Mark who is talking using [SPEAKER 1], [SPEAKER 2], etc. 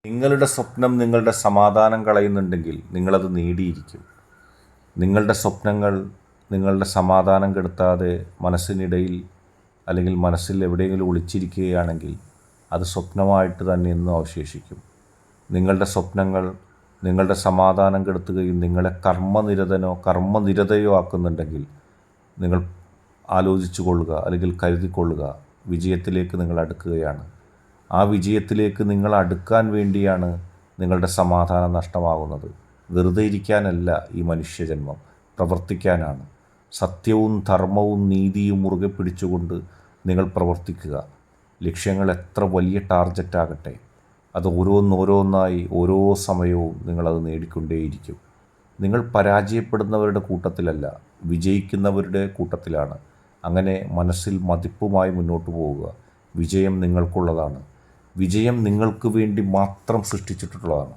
[SPEAKER 1] നിങ്ങളുടെ സ്വപ്നം നിങ്ങളുടെ സമാധാനം കളയുന്നുണ്ടെങ്കിൽ നിങ്ങളത് നേടിയിരിക്കും. നിങ്ങളുടെ സ്വപ്നങ്ങൾ നിങ്ങളുടെ സമാധാനം കെടുത്താതെ മനസ്സിനിടയിൽ അല്ലെങ്കിൽ മനസ്സിൽ എവിടെയെങ്കിലും ഒളിച്ചിരിക്കുകയാണെങ്കിൽ അത് സ്വപ്നമായിട്ട് തന്നെ എന്നും അവശേഷിക്കും. നിങ്ങളുടെ സ്വപ്നങ്ങൾ നിങ്ങളുടെ സമാധാനം കെടുത്തുകയും നിങ്ങളെ കർമ്മനിരതനോ കർമ്മനിരതയോ ആക്കുന്നുണ്ടെങ്കിൽ നിങ്ങൾ ആലോചിച്ചു കൊള്ളുക, അല്ലെങ്കിൽ കരുതിക്കൊള്ളുക, വിജയത്തിലേക്ക് നിങ്ങൾ അടുക്കുകയാണ്. ആ വിജയത്തിലേക്ക് നിങ്ങൾ അടുക്കാൻ വേണ്ടിയാണ് നിങ്ങളുടെ സമാധാനം നഷ്ടമാകുന്നത്. വെറുതെ ഇരിക്കാനല്ല ഈ മനുഷ്യജന്മം, പ്രവർത്തിക്കാനാണ്. സത്യവും ധർമ്മവും നീതിയും മുറുകെ പിടിച്ചുകൊണ്ട് നിങ്ങൾ പ്രവർത്തിക്കുക. ലക്ഷ്യങ്ങൾ എത്ര വലിയ ടാർഗറ്റാകട്ടെ, അത് ഓരോന്നോരോന്നായി ഓരോ സമയവും നിങ്ങളത് നേടിക്കൊണ്ടേയിരിക്കും. നിങ്ങൾ പരാജയപ്പെടുന്നവരുടെ കൂട്ടത്തിലല്ല, വിജയിക്കുന്നവരുടെ കൂട്ടത്തിലാണ്. അങ്ങനെ മനസ്സിൽ മതിപ്പുമായി മുന്നോട്ട് പോവുക. വിജയം നിങ്ങൾക്കുള്ളതാണ്. വിജയം നിങ്ങൾക്ക് വേണ്ടി മാത്രം സൃഷ്ടിച്ചിട്ടുള്ളതാണ്.